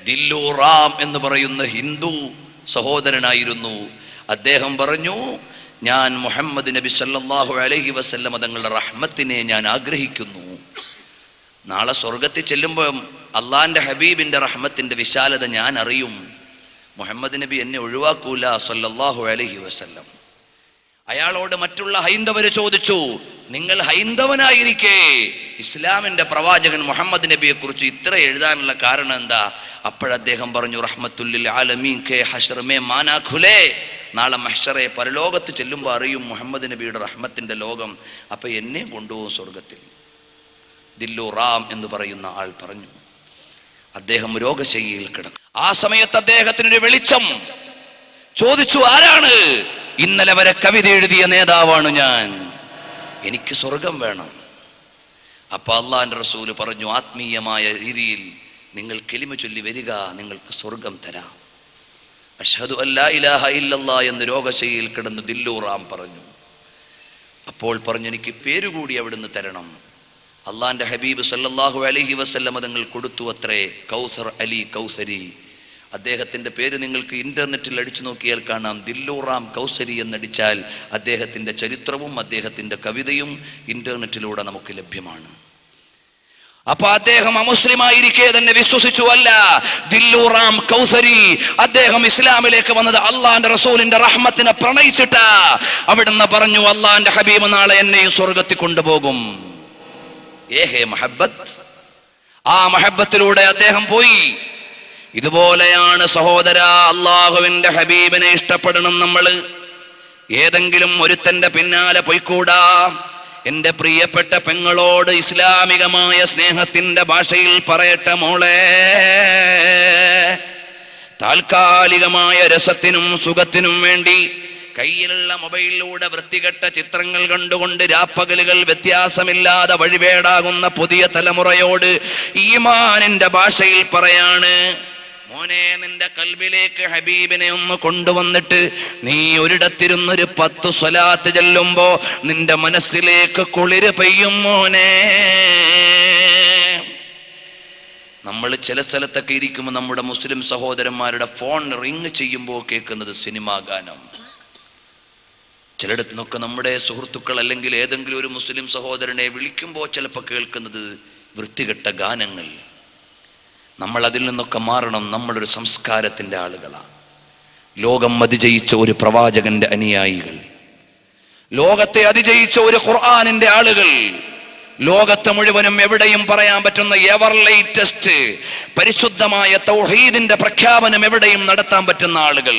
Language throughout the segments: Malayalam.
ദില്ലു റാം എന്ന് പറയുന്ന ഹിന്ദു സഹോദരനായിരുന്നു. അദ്ദേഹം പറഞ്ഞു, ഞാൻ മുഹമ്മദ് നബി സല്ലല്ലാഹു അലൈഹി വസല്ലം തങ്ങളുടെ റഹ്മത്തിനെ ഞാൻ ആഗ്രഹിക്കുന്നു. നാളെ സ്വർഗത്തിൽ ചെല്ലുമ്പോൾ അള്ളാന്റെ ഹബീബിന്റെ റഹ്മത്തിന്റെ വിശാലത ഞാൻ അറിയും. മുഹമ്മദ് നബി എന്നെ ഒഴിവാക്കൂല സല്ലല്ലാഹു അലൈഹി വസല്ലം. അയാളോട് മറ്റുള്ള ഹൈന്ദവര് ചോദിച്ചു, നിങ്ങൾ ഹൈന്ദവനായിരിക്കെ ഇസ്ലാമിന്റെ പ്രവാചകൻ മുഹമ്മദ് നബിയെ കുറിച്ച് ഇത്ര എഴുതാനുള്ള കാരണം എന്താ? അപ്പോഴദ്ദേഹം പറഞ്ഞു, റഹ്മത്തുല്ലിൽ ആലമീൻ കെ ഹശ്ർ മേ മാനാ ഖുലേ. നാളെ മഹ്ശറെ പരലോകത്ത് ചെല്ലുമ്പോൾ അറിയും മുഹമ്മദ് നബിയുടെ റഹ്മത്തിന്റെ ലോകം. അപ്പൊ എന്നെ കൊണ്ടുപോകും സ്വർഗത്തിൽ. ദില്ലു റാം എന്ന് പറയുന്ന ആൾ പറഞ്ഞു. അദ്ദേഹം രോഗശയ്യയിൽ കിടക്കും. ആ സമയത്ത് അദ്ദേഹത്തിനൊരു വെളിച്ചം. ചോദിച്ചു, ആരാണ്? ഇന്നലെ വരെ കവിത എഴുതിയ നേതാവാണ് ഞാൻ, എനിക്ക് സ്വർഗം വേണം. അപ്പൊ അള്ളാന്റെ റസൂല് പറഞ്ഞു, ആത്മീയമായ രീതിയിൽ നിങ്ങൾ കലിമ ചൊല്ലി വരിക, നിങ്ങൾക്ക് സ്വർഗം തരാം. അഷ്ഹദു അല്ലാ ഇലാഹ ഇല്ലല്ലാഹ് എന്ന് രോഗശയ്യയിൽ കിടന്ന് ദില്ലു റാം പറഞ്ഞു. അപ്പോൾ പറഞ്ഞു, എനിക്ക് പേരുകൂടി അവിടുന്ന് തരണം. അള്ളാന്റെ ഹബീബ് സല്ലല്ലാഹു അലൈഹി വസല്ലം തങ്ങൾ കൊടുത്തു അത്രേ, കൗസർ അലി കൗസരി. അദ്ദേഹത്തിന്റെ പേര് നിങ്ങൾക്ക് ഇന്റർനെറ്റിൽ അടിച്ചു നോക്കിയാൽ കാണാം. ദില്ലു റാം കൗസരി എന്നടിച്ചാൽ അദ്ദേഹത്തിന്റെ ചരിത്രവും അദ്ദേഹത്തിന്റെ കവിതയും ഇന്റർനെറ്റിലൂടെ നമുക്ക് ലഭ്യമാണ്. അപ്പൊ അദ്ദേഹം അമുസ്ലിമായിരിക്കെ തന്നെ വിശ്വസിച്ചു, അല്ല ദില്ലു റാം കൗസരി അദ്ദേഹം ഇസ്ലാമിലേക്ക് വന്നത് അള്ളാന്റെ റസൂലിന്റെ റഹ്മത്തിനെ പ്രണയിച്ചിട്ടാ. അവിടുന്ന് പറഞ്ഞു, അള്ളാന്റെ ഹബീബ് നാളെ എന്നെയും സ്വർഗത്തിൽ കൊണ്ടുപോകും. ഏഹേ മഹബത്ത്. ആ മഹബത്തിലൂടെ അദ്ദേഹം പോയി. ഇതുപോലെയാണ് സഹോദര, അള്ളാഹുവിന്റെ ഹബീബിനെ ഇഷ്ടപ്പെടണം നമ്മൾ. ഏതെങ്കിലും ഒരുത്തന്റെ പിന്നാലെ പോയിക്കൂടാ. എന്റെ പ്രിയപ്പെട്ട പെങ്ങളോട് ഇസ്ലാമികമായ സ്നേഹത്തിന്റെ ഭാഷയിൽ പറയട്ടെ മോളെ, താൽക്കാലികമായ രസത്തിനും സുഖത്തിനും വേണ്ടി കയ്യിലുള്ള മൊബൈലിലൂടെ വൃത്തികെട്ട ചിത്രങ്ങൾ കണ്ടുകൊണ്ട് രാപ്പകലുകൾ വ്യത്യാസമില്ലാതെ വഴിവേടാകുന്ന പുതിയ തലമുറയോട് ഈമാനിന്റെ ഭാഷയിൽ പറയാണ്, മോനെ, നിന്റെ കൽബിലേക്ക് ഹബീബിനെ ഒന്ന് കൊണ്ടുവന്നിട്ട് നീ ഒരിടത്തിരുന്നൊരു 10 സ്വലാത്ത് ചെല്ലുമ്പോ നിന്റെ മനസ്സിലേക്ക് കുളിര് പെയ്യും മോനെ. നമ്മൾ ചില സ്ഥലത്തൊക്കെ ഇരിക്കുമ്പോൾ നമ്മുടെ മുസ്ലിം സഹോദരന്മാരുടെ ഫോൺ റിങ് ചെയ്യുമ്പോൾ കേൾക്കുന്നത് സിനിമാ ഗാനം. ചിലയിടത്ത് നിന്നൊക്കെ നമ്മുടെ സുഹൃത്തുക്കൾ അല്ലെങ്കിൽ ഏതെങ്കിലും ഒരു മുസ്ലിം സഹോദരനെ വിളിക്കുമ്പോൾ ചിലപ്പോൾ കേൾക്കുന്നത് വൃത്തികെട്ട ഗാനങ്ങൾ. നമ്മൾ അതിൽ നിന്നൊക്കെ മാറണം. നമ്മളൊരു സംസ്കാരത്തിന്റെ ആളുകളാണ്. ലോകം അതിജയിച്ച ഒരു പ്രവാചകന്റെ അനുയായികൾ, ലോകത്തെ അതിജയിച്ച ഒരു ഖുർആനിന്റെ ആളുകൾ, ലോകത്തെ മുഴുവനും എവിടെയും പറയാൻ പറ്റുന്ന എവർ ലേറ്റസ്റ്റ് പരിശുദ്ധമായ തൗഹീദിന്റെ പ്രഖ്യാപനം എവിടെയും നടത്താൻ പറ്റുന്ന ആളുകൾ,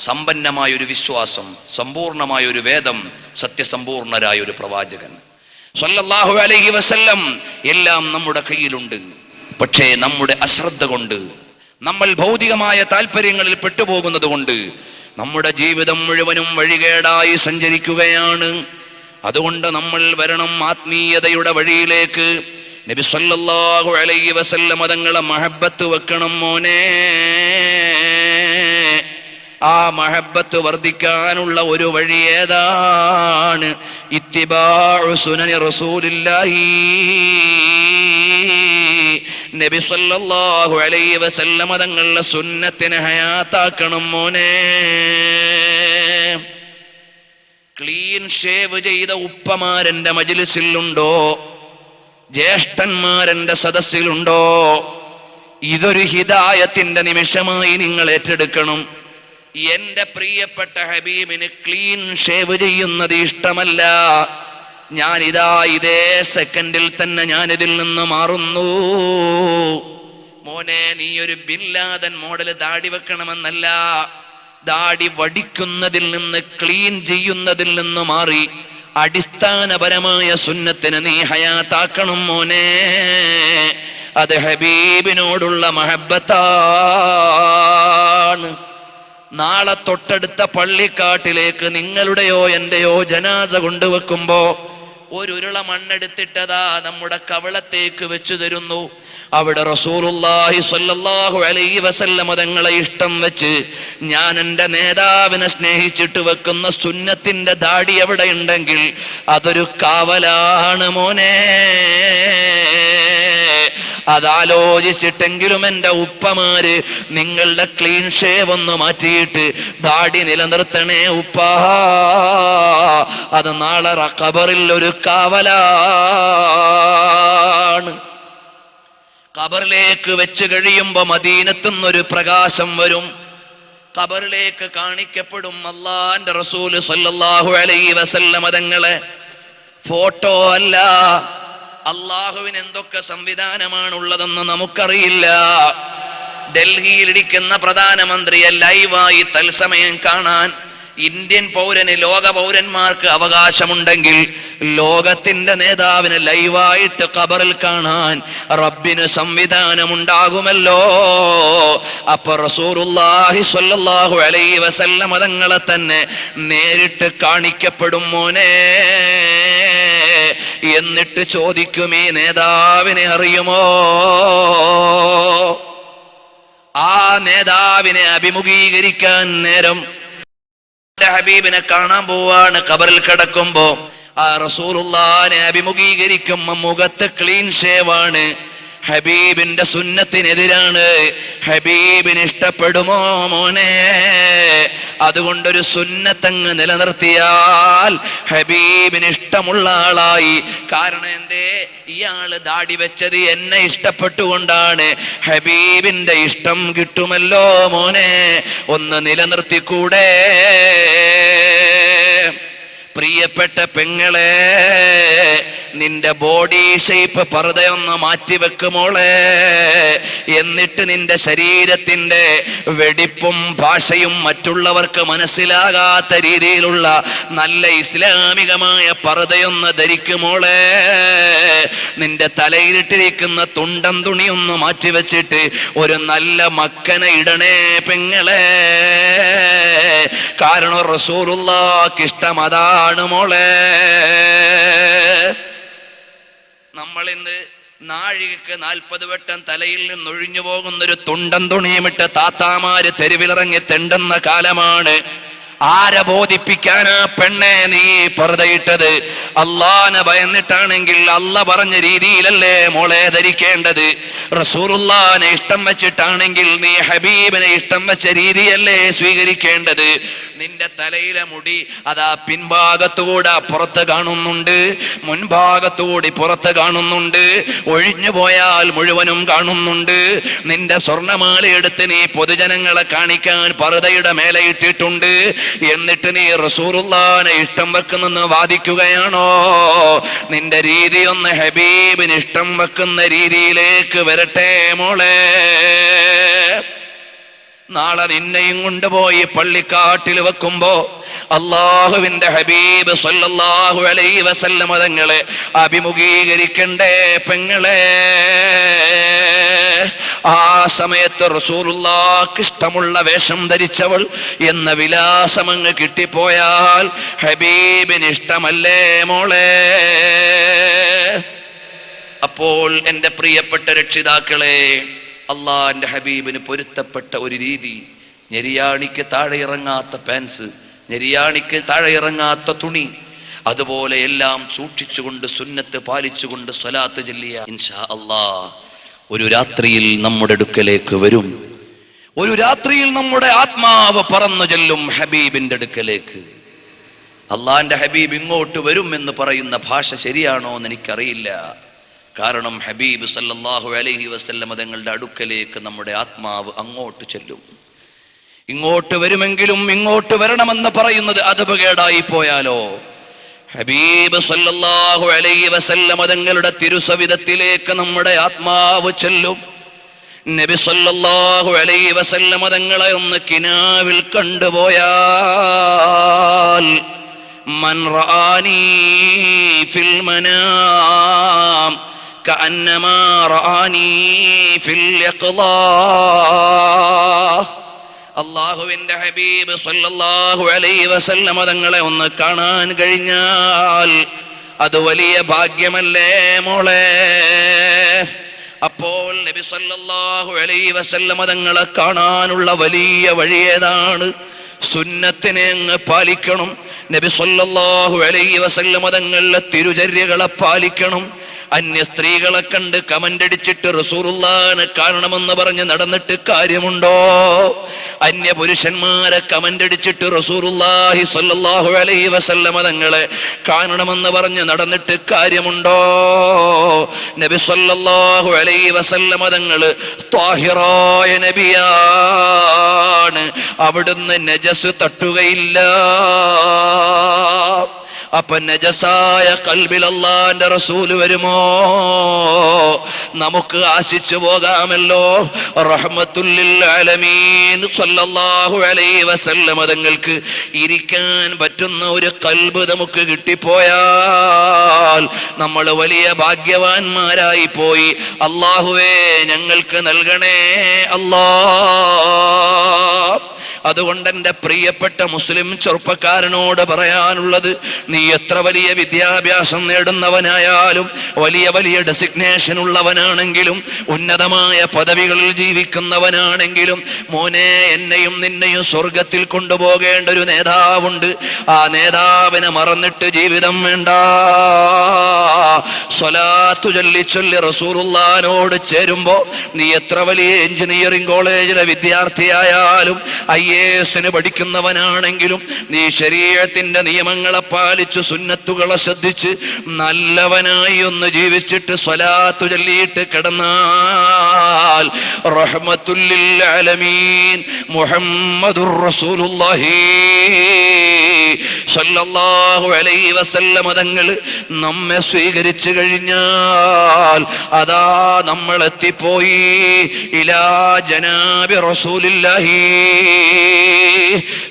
സമ്പന്നമായ ഒരു വിശ്വാസം, സമ്പൂർണമായ ഒരു വേദം, സത്യസമ്പൂർണരായ ഒരു പ്രവാചകൻ സല്ലല്ലാഹു അലൈഹി വസല്ലം, എല്ലാം നമ്മുടെ കയ്യിലുണ്ട്. പക്ഷേ നമ്മുടെ അശ്രദ്ധ കൊണ്ട്, നമ്മൾ ഭൗതികമായ താല്പര്യങ്ങളിൽ പെട്ടുപോകുന്നത് കൊണ്ട് നമ്മുടെ ജീവിതം മുഴുവനും വഴികേടായി സഞ്ചരിക്കുകയാണ്. അതുകൊണ്ട് നമ്മൾ വരണം ആത്മീയതയുടെ വഴിയിലേക്ക്. നബി സല്ലല്ലാഹു അലൈഹി വസല്ലം തങ്ങളെ മഹബത്ത് വെക്കണം മോനെ. ആ മഹബത്ത് വർദ്ധിക്കാനുള്ള ഒരു വഴി ഏതാണ്? ഇത്തിബാഉ സുനനി റസൂലില്ലാഹി. നബി സല്ലല്ലാഹു അലൈഹി വസല്ലം തങ്ങളുടെ സുന്നത്തിനെ ഹയാത്താക്കണം മോനെ. ക്ലീൻ ഷേവ് ചെയ്ത ഉപ്പമാരെന്റെ മജ്ലിസിലുണ്ടോ? ജ്യേഷ്ഠന്മാരെന്റെ സദസ്സിലുണ്ടോ? ഇതൊരു ഹിദായത്തിന്റെ നിമിഷമായി നിങ്ങൾ ഏറ്റെടുക്കണം. എന്റെ പ്രിയപ്പെട്ട ഹബീബിന് ക്ലീൻ ഷേവ് ചെയ്യുന്നത് ഇഷ്ടമല്ല. ഞാനിതാ ഇതേ സെക്കൻഡിൽ തന്നെ ഞാനിതിൽ നിന്ന് മാറുന്നു. മോനെ, നീ ഒരു ബിൻ ലാദൻ മോഡൽ ദാടി വെക്കണമെന്നല്ല, ദാടി വടിക്കുന്നതിൽ നിന്ന്, ക്ലീൻ ചെയ്യുന്നതിൽ നിന്ന് മാറി അടിസ്ഥാനപരമായ സുന്നത്തിനെ നീ ഹയാത്താക്കണം മോനെ. അത് ഹബീബിനോടുള്ള മഹബത്താണ്. നാളെ തൊട്ടടുത്ത പള്ളിക്കാട്ടിലേക്ക് നിങ്ങളുടെയോ എന്റെയോ ജനാസ കൊണ്ടുവെക്കുമ്പോ ഒരു ഉരുള മണ്ണെടുത്തിട്ടതാ നമ്മുടെ കവളത്തേക്ക് വെച്ചു തരുന്നു. അവിടെ റസൂലുള്ളാഹി സ്വല്ലല്ലാഹു അലൈഹി വസല്ലം തങ്ങളെ ഇഷ്ടം വെച്ച് ഞാൻ എൻ്റെ നേതാവിനെ സ്നേഹിച്ചിട്ട് വെക്കുന്ന സുന്നത്തിന്റെ ദാടി എവിടെ ഉണ്ടെങ്കിൽ അതൊരു കാവലാണ് മോനെ. അതാലോചിച്ചിട്ടെങ്കിലും എൻ്റെ ഉപ്പമാര് നിങ്ങളുടെ ക്ലീൻ ഷേവ് ഒന്ന് മാറ്റിയിട്ട് ദാടി നിലനിർത്തണേ ഉപ്പാ. അത് നാളെ ഖബറിൽ ഒരു കാവലാണ്. ഖബറിലേക്ക് വെച്ച് കഴിയുമ്പോ മദീനത്തുനിന്നൊരു പ്രകാശം വരും. ഖബറിലേക്ക് കാണിക്കപ്പെടും അല്ലാഹുവിന്റെ റസൂൽ സല്ലല്ലാഹു അലൈഹി വസല്ലം തങ്ങളെ. ഫോട്ടോ അല്ല. അള്ളാഹുവിന് എന്തൊക്കെ സംവിധാനമാണുള്ളതെന്ന് നമുക്കറിയില്ല. ഡൽഹിയിൽ ഇരിക്കുന്ന പ്രധാനമന്ത്രിയെ ലൈവായി തത്സമയം കാണാൻ ഇന്ത്യൻ പൗരന്, ലോക പൗരന്മാർക്ക് അവകാശമുണ്ടെങ്കിൽ ലോകത്തിന്റെ നേതാവിന് ലൈവായിട്ട് ഖബറിൽ കാണാൻ റബ്ബിന് സംവിധാനമുണ്ടാകുമല്ലോ. അപ്പൊ റസൂലുള്ളാഹി സ്വല്ലല്ലാഹു അലൈഹി വസല്ലം തങ്ങളെ തന്നെ നേരിട്ട് കാണിക്കപ്പെടും മോനെ. എന്നിട്ട് ചോദിക്കും, ഈ നേതാവിനെ അറിയുമോ? ആ നേതാവിനെ അഭിമുഖീകരിക്കാൻ നേരം ഹബീബിനെ കാണാൻ പോവാണ്. ഖബറിൽ കിടക്കുമ്പോ ആ റസൂലുള്ളാഹിനെ അഭിമുഖീകരിക്കുമ്പോ മുഖത്ത് ക്ലീൻ ഷേവാണ്. ഹബീബിന്റെ സുന്നത്തിനെതിരാണ്. ഹബീബിന് ഇഷ്ടപ്പെടുമോ മോനെ? അതുകൊണ്ടൊരു സുന്നത്തങ്ങ് നിലനിർത്തിയാൽ ഹബീബിന് ഇഷ്ടമുള്ള ആളായി. കാരണം എന്തേ? ഇയാള് ദാടി വെച്ചത് എന്നെ ഇഷ്ടപ്പെട്ടുകൊണ്ടാണ്. ഹബീബിന്റെ ഇഷ്ടം കിട്ടുമല്ലോ മോനെ. ഒന്ന് നിലനിർത്തിക്കൂടെ? പ്രിയപ്പെട്ട പെങ്ങളെ, നിന്റെ ബോഡി ഷേപ്പ് പർദ്ദയൊന്ന് മാറ്റിവെക്കുമോളെ. എന്നിട്ട് നിന്റെ ശരീരത്തിന്റെ വെടിപ്പും ഭാഷയും മറ്റുള്ളവർക്ക് മനസ്സിലാകാത്ത രീതിയിലുള്ള നല്ല ഇസ്ലാമികമായ പർദ്ദയൊന്ന് ധരിക്കുമോളെ. നിന്റെ തലയിലിട്ടിരിക്കുന്ന തുണ്ടൻ തുണിയൊന്ന് മാറ്റിവെച്ചിട്ട് ഒരു നല്ല മക്കനെ ഇടണേ പെങ്ങളെ. കാരണം റസൂലുള്ളാഹിക്ക് ഇഷ്ടം അതാണ് മോളെ. നമ്മൾ ഇന്ന് നാഴികക്ക് 40 വട്ടം തലയിൽ നിന്ന് ഒഴിഞ്ഞു പോകുന്നൊരു തുണ്ടൻ തുണിയുമിട്ട് താത്താമാര് തെരുവിലിറങ്ങി തെണ്ടുന്ന കാലമാണ്. ആരെ ബോധിപ്പിക്കാനാ പെണ്ണെ നീ പർദ്ദയിട്ടത്? അള്ളാനെ ഭയന്നിട്ടാണെങ്കിൽ അല്ല പറഞ്ഞ രീതിയിലല്ലേ മോളെ ധരിക്കേണ്ടത്. റസൂലുള്ളാഹിനെ ഇഷ്ടം വെച്ചിട്ടാണെങ്കിൽ നീ ഹബീബിനെ ഇഷ്ടം വെച്ച രീതിയല്ലേ സ്വീകരിക്കേണ്ടത്. നിന്റെ തലയിലെ മുടി അതാ പിൻഭാഗത്തുകൂടെ പുറത്ത് കാണുന്നുണ്ട്, മുൻഭാഗത്തുകൂടി പുറത്ത് കാണുന്നുണ്ട്, ഒഴിഞ്ഞു പോയാൽ മുഴുവനും കാണുന്നുണ്ട്. നിന്റെ സ്വർണമാല എടുത്ത് നീ പൊതുജനങ്ങളെ കാണിക്കാൻ പർദ്ദയുടെ മേലെ ഇട്ടിട്ടുണ്ട്. എന്നിട്ട് നീ റസൂലുള്ളാഹിനെ ഇഷ്ടം വെക്കുന്നെന്ന് വാദിക്കുകയാണോ? നിന്റെ രീതി ഒന്ന് ഹബീബിന് ഇഷ്ടം വെക്കുന്ന രീതിയിലേക്ക് വരട്ടെ മോളെ. നാളെ നിന്നെയും കൊണ്ടുപോയി പള്ളിക്കാട്ടിൽ വെക്കുമ്പോ അള്ളാഹുവിന്റെ ഹബീബ് സല്ലല്ലാഹു അലൈഹി വസല്ലം തങ്ങളെ അഭിമുഖീകരിക്കണ്ടേ പെങ്ങളെ. ആ സമയത്ത് റസൂലുള്ളാഹിക്ക് ഇഷ്ടമുള്ള വേഷം ധരിച്ചവൾ എന്ന വിലാസമങ്ങ് കിട്ടിപ്പോയാൽ ഹബീബിന് ഇഷ്ടമല്ലേ മോളെ? അപ്പോൾ എൻ്റെ പ്രിയപ്പെട്ട രക്ഷിതാക്കളെ, അള്ളാന്റെ ഹബീബിന് പൊരുത്തപ്പെട്ട ഒരു രീതി, ഞെരിയാണിക്ക് താഴെ ഇറങ്ങാത്ത പാൻസ്, ഞെരിയാണിക്ക് താഴെ ഇറങ്ങാത്ത തുണി, അതുപോലെ എല്ലാം സൂക്ഷിച്ചുകൊണ്ട് സുന്നത്ത് പാലിച്ചുകൊണ്ട് സ്വലാത്ത് ചൊല്ലിയ ഇൻഷാ അല്ലാഹ് ഒരു രാത്രിയിൽ നമ്മുടെ അടുക്കലേക്ക് വരും. ഒരു രാത്രിയിൽ നമ്മുടെ ആത്മാവ് പറന്നു ചെല്ലും ഹബീബിന്റെ അടുക്കലേക്ക്. അള്ളാന്റെ ഹബീബ് ഇങ്ങോട്ട് വരും എന്ന് പറയുന്ന ഭാഷ ശരിയാണോ എന്ന് എനിക്കറിയില്ല. കാരണം ഹബീബ് സല്ലല്ലാഹു അലൈഹി വസല്ലം തങ്ങളുടെ അടുക്കലേക്ക് നമ്മുടെ ആത്മാവ് അങ്ങോട്ട് ചെല്ലും. ഇങ്ങോട്ട് വരുമെങ്കിലും ഇങ്ങോട്ട് വരണമെന്ന് പറയുന്നത് അദബുകേടായി പോയാലോ? ഹബീബ് സല്ലല്ലാഹു അലൈഹി വസല്ലം തങ്ങളുടെ തിരുസവിധത്തിലേക്ക് നമ്മുടെ ആത്മാവ് ചെല്ലും. നബി സല്ലല്ലാഹു അലൈഹി വസല്ലം തങ്ങളെ ഒന്ന് കിനാവിൽ കണ്ടുപോയാൽ മൻ റആനി ഫിൽ മനാം കഅന്നമാ റആനി ഫിൽ യഖ്ളാ. അല്ലാഹുവിന്റെ ഹബീബ് സല്ലല്ലാഹു അലൈഹി വസല്ലം തങ്ങളെ ഒന്ന് കാണാൻ കഴിഞ്ഞാൽ അത് വലിയ ഭാഗ്യമല്ലേ മോളെ? അപ്പോൾ നബി സല്ലല്ലാഹു അലൈഹി വസല്ലം തങ്ങളെ കാണാനുള്ള വലിയ വഴി ഏതാണ്? സുന്നത്തിനെ അങ്ങ് പാലിക്കണം. നബി സല്ലല്ലാഹു അലൈഹി വസല്ലം തങ്ങളുടെ തിരുചര്യകളെ പാലിക്കണം. അന്യ സ്ത്രീകളെ കണ്ട് കമന്റ് അടിച്ചിട്ട് റസൂലുള്ളാഹിനെ കാണണമെന്ന് പറഞ്ഞ് നടന്നിട്ട് കാര്യമുണ്ടോ? അന്യ പുരുഷന്മാരെ കമന്റ് അടിച്ചിട്ട് റസൂലുള്ളാഹി സ്വല്ലല്ലാഹു അലൈഹി വസല്ലമ തങ്ങളെ കാണണമെന്ന് പറഞ്ഞ് നടന്നിട്ട് കാര്യമുണ്ടോ? നബി സ്വല്ലല്ലാഹു അലൈഹി വസല്ലമ തങ്ങള് ത്വാഹിറായ നബിയാണ്, അവിടുന്ന് നജസ് തട്ടുകയില്ല. അപ്പൊ നജസായ ഖൽബിൽ അല്ലാഹുവിന്റെ റസൂൽ വരുമോ? നമുക്ക് ആശിച്ചു പോകാമല്ലോ. റഹ്മത്തുൽ ലിൽ ആലമീൻ സ്വല്ലല്ലാഹു അലൈഹി വസല്ലം തങ്ങൾക്ക് ഇരിക്കാൻ പറ്റുന്ന ഒരു ഖൽബ് നമുക്ക് കിട്ടിപ്പോയാൽ നമ്മൾ വലിയ ഭാഗ്യവാന്മാരായി പോയി. അല്ലാഹുവേ ഞങ്ങൾക്ക് നൽകണേ അല്ലാഹ്. അതുകൊണ്ട് എൻ്റെ പ്രിയപ്പെട്ട മുസ്ലിം ചെറുപ്പക്കാരനോട് പറയാനുള്ളത്, നീ എത്ര വലിയ വിദ്യാഭ്യാസം നേടുന്നവനായാലും വലിയ വലിയ ഡെസിഗ്നേഷൻ ഉള്ളവനാണെങ്കിലും ഉന്നതമായ പദവികളിൽ ജീവിക്കുന്നവനാണെങ്കിലും, മോനെ എന്നെയും നിന്നെയും സ്വർഗത്തിൽ കൊണ്ടുപോകേണ്ട ഒരു നേതാവുണ്ട്. ആ നേതാവിനെ മറന്നിട്ട് ജീവിതം വേണ്ട. സ്വലാത്തു ചൊല്ലി ചൊല്ലി റസൂലുള്ളാഹിനോട് ചേരുമ്പോ നീ എത്ര വലിയ എഞ്ചിനീയറിംഗ് കോളേജിലെ വിദ്യാർത്ഥിയായാലും IAS പഠിക്കുന്നവനാണെങ്കിലും നീ ശരീഅത്തിന്റെ നിയമങ്ങളെ പാലിച്ച് സുന്നത്തുകളെ ശ്രദ്ധിച്ച് നല്ലവനായി ഒന്ന് ജീവിച്ചിട്ട് സ്വലാത്തു ചൊല്ലിയിട്ട് കിടന്നാൽ റഹ്മത്തുൽ ലിൽ ആലമീൻ മുഹമ്മദുർ റസൂലുള്ളാഹി സ്വല്ലല്ലാഹു അലൈഹി വസല്ലം തങ്ങൾ നമ്മെ സ്വീകരിച്ചു കഴിഞ്ഞാൽ അതാ നമ്മൾ എത്തിപ്പോയി ഇലാ ജനാബി റസൂലില്ലാഹി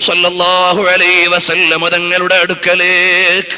സ്വല്ലല്ലാഹു അലൈഹി വസല്ലം തങ്ങളുടെ അടുക്കലേക്ക്.